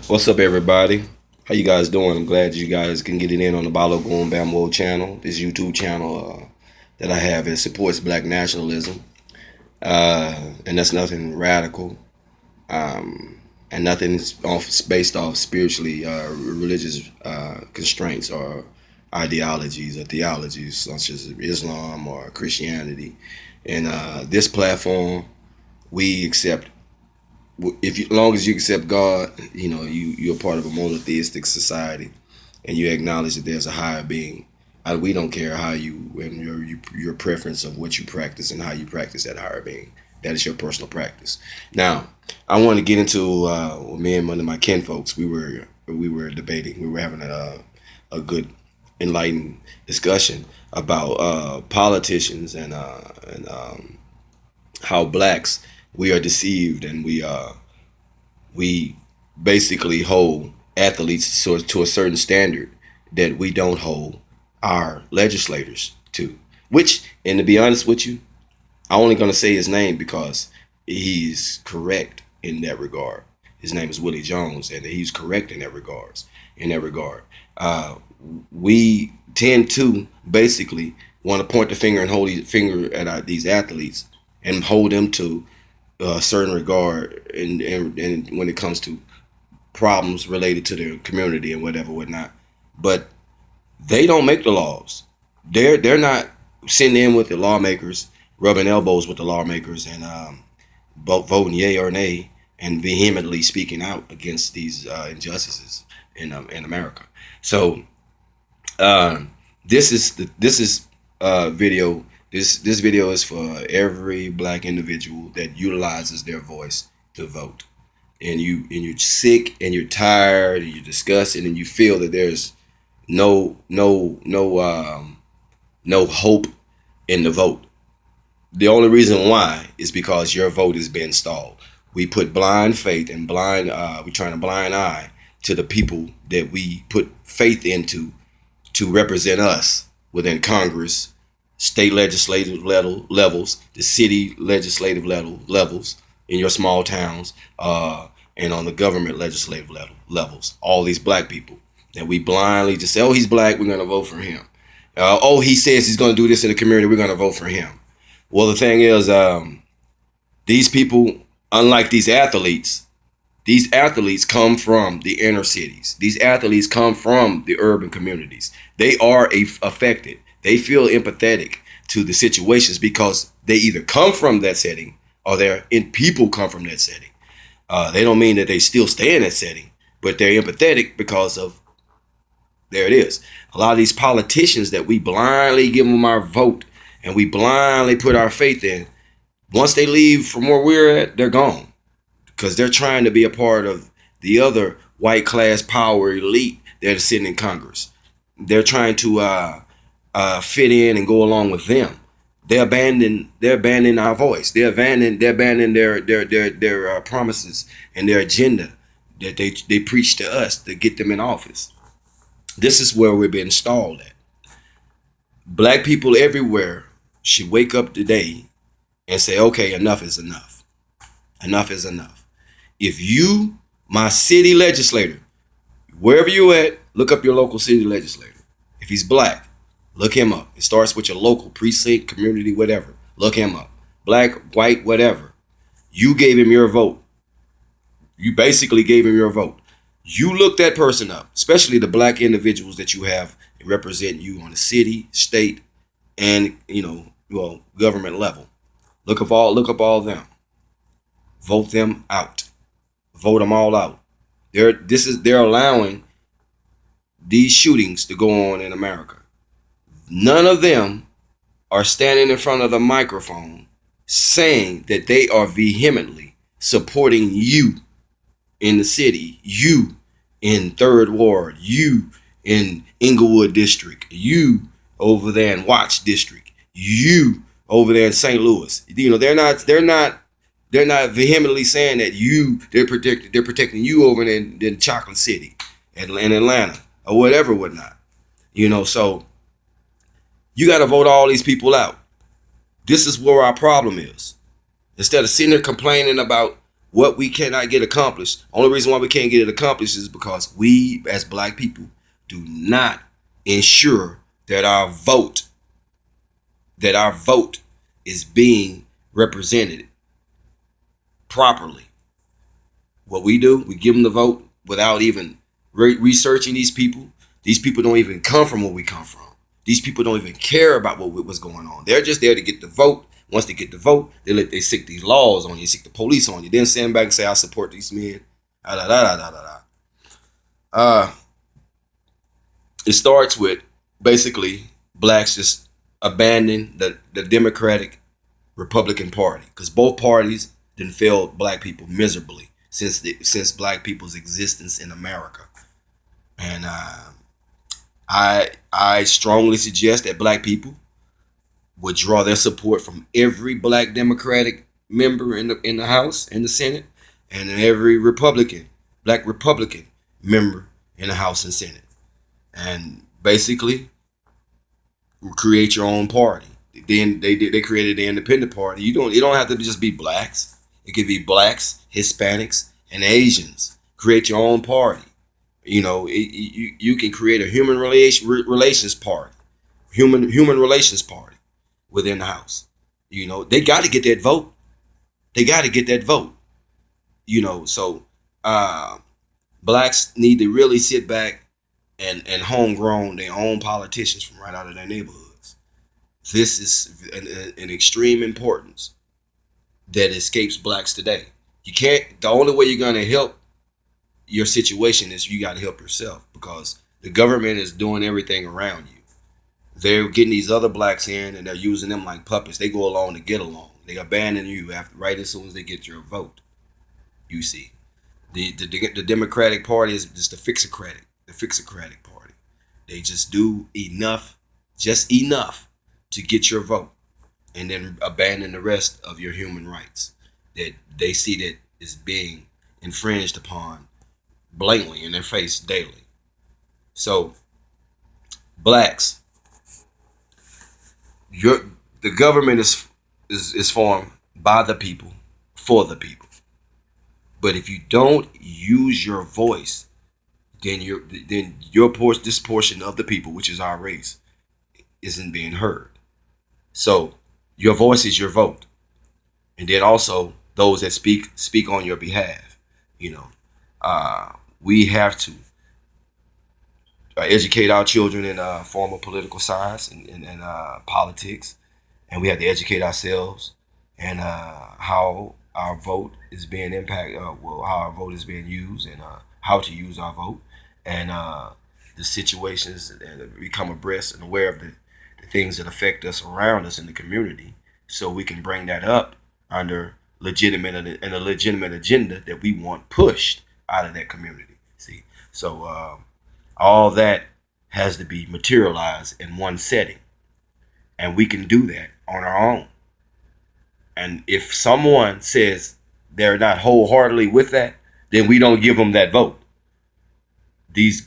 What's up, everybody? How you guys doing? I'm glad you guys can get it in on the Balo Goon Bambo channel, this YouTube channel that I have that supports black nationalism. And that's nothing radical. And nothing's based off spiritually religious constraints or ideologies or theologies such as Islam or Christianity. And this platform, we accept if you, as long as you accept God, you're part of a monotheistic society, and you acknowledge that there's a higher being. We don't care how you and your preference of what you practice and how you practice that higher being. That is your personal practice. Now, I want to get into me and one of my kinfolks. We were debating. We were having a good, enlightened discussion about politicians and how blacks we are deceived, and we basically hold athletes to a certain standard that we don't hold our legislators to. Which, and to be honest with you, I'm only going to say his name because he's correct in that regard. His name is Willie Jones, and he's correct in that regards. In that regard, we tend to basically want to point the finger and hold the finger at these athletes and hold them to a certain regard, and when it comes to problems related to their community and whatnot. But they don't make the laws. They're not sitting in with the lawmakers, rubbing elbows with the lawmakers, and voting yay or nay, and vehemently speaking out against these injustices in America. So this video. This video is for every black individual that utilizes their voice to vote, and you're sick and you're tired and you're disgusted and you feel that there's no hope in the vote. The only reason why is because your vote has been stalled. We put blind faith and we turn a blind eye to the people that we put faith into to represent us within Congress, state legislative levels, the city legislative levels in your small towns, and on the government legislative levels. All these black people that we blindly just say, oh, he's black, we're going to vote for him. Oh, he says he's going to do this in the community, we're going to vote for him. Well, the thing is, these people, unlike these athletes come from the inner cities. These athletes come from the urban communities. They are affected. They feel empathetic to the situations because they either come from that setting or people come from that setting. They don't mean that they still stay in that setting, but they're empathetic because of, there it is. A lot of these politicians that we blindly give them our vote and we blindly put our faith in, once they leave from where we're at, they're gone because they're trying to be a part of the other white class power elite that are sitting in Congress. They're trying to fit in and go along with them. They're abandoning our voice. They're abandoning their promises and their agenda that they preach to us to get them in office. This is where we're being stalled at. Black people everywhere should wake up today and say, okay, enough is enough. Enough is enough. If you, my city legislator, wherever you at, look up your local city legislator. If he's black, look him up. It starts with your local precinct, community, whatever. Look him up. Black, white, whatever. You gave him your vote. You basically gave him your vote. You look that person up, especially the black individuals that you have represent you on the city, state, and government level. Look up all them. Vote them out. Vote them all out. They're allowing these shootings to go on in America. None of them are standing in front of the microphone saying that they are vehemently supporting you in the city, you in Third Ward, you in Inglewood District, you over there in Watts District, you over there in St. Louis. They're not vehemently saying that they're protecting you over in Chocolate City and in Atlanta or whatnot. So you got to vote all these people out. This is where our problem is. Instead of sitting there complaining about what we cannot get accomplished. Only reason why we can't get it accomplished is because we, as black people, do not ensure that our vote is being represented properly. What we do, we give them the vote without even researching these people. These people don't even come from where we come from. These people don't even care about what's going on. They're just there to get the vote. Once they get the vote, they sick these laws on you, sick the police on you. Then stand back and say, I support these men. Da, da, da, da, da, da. It starts with basically blacks just abandoning the Democratic Republican Party, because both parties then failed black people miserably since black people's existence in America. And I strongly suggest that black people would draw their support from every black Democratic member in the House and the Senate, and every black Republican member in the House and Senate, and basically create your own party. Then they created the Independent Party. It don't have to just be blacks. It could be blacks, Hispanics, and Asians. Create your own party. You can create a relations party, human relations party within the House. They got to get that vote. They got to get that vote. So blacks need to really sit back and homegrown their own politicians from right out of their neighborhoods. This is an extreme importance that escapes blacks today. You can't. The only way you're gonna help your situation is you got to help yourself, because the government is doing everything around you. They're getting these other blacks in and they're using them like puppets. They go along to get along. They abandon you right as soon as they get your vote. You see, the Democratic Party is just the fixocratic party. They just do just enough to get your vote, and then abandon the rest of your human rights that they see that is being infringed upon blatantly in their face daily. So, blacks, the government is formed by the people for the people. But if you don't use your voice, then this portion of the people, which is our race, isn't being heard. So your voice is your vote, and then also those that speak on your behalf. We have to educate our children in formal political science and politics, and we have to educate ourselves and how our vote is being impacted, how our vote is being used, and how to use our vote, and the situations, and become abreast and aware of the things that affect us around us in the community, so we can bring that up under a legitimate agenda that we want pushed out of that community. See, so all that has to be materialized in one setting, and we can do that on our own. And if someone says they're not wholeheartedly with that, then we don't give them that vote. These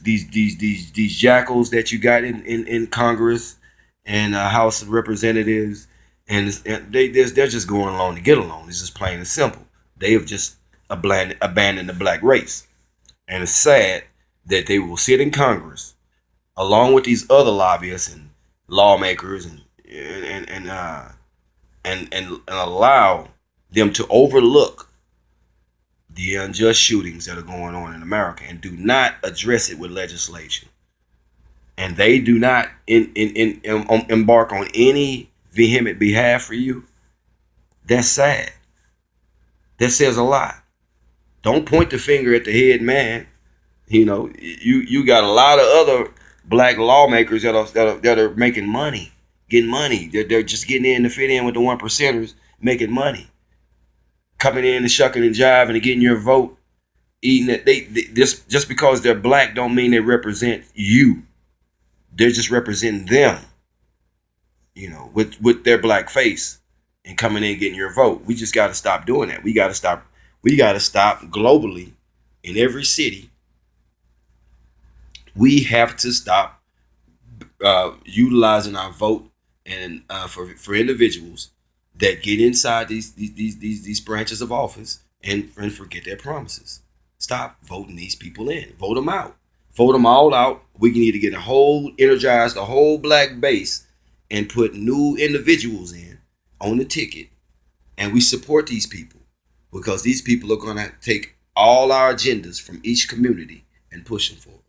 jackals that you got in Congress and House of Representatives, and they're just going along to get along. It's just plain and simple. They have just abandoned the black race, and it's sad that they will sit in Congress along with these other lobbyists and lawmakers and allow them to overlook the unjust shootings that are going on in America and do not address it with legislation. And they do not embark on any vehement behalf for you. That's sad. That says a lot. Don't point the finger at the head man. You got a lot of other black lawmakers that are making money, getting money. They're just getting in to fit in with the 1%ers, making money, coming in and shucking and jiving and getting your vote, eating it. They just because they're black don't mean they represent you. They're just representing them, with their black face, and coming in and getting your vote. We just got to stop doing that. We got to stop globally in every city. We have to stop utilizing our vote and for individuals that get inside these branches of office and forget their promises. Stop voting these people in. Vote them out. Vote them all out. We can either get energize the whole black base and put new individuals in on the ticket, and we support these people because these people are going to take all our agendas from each community and push them forward.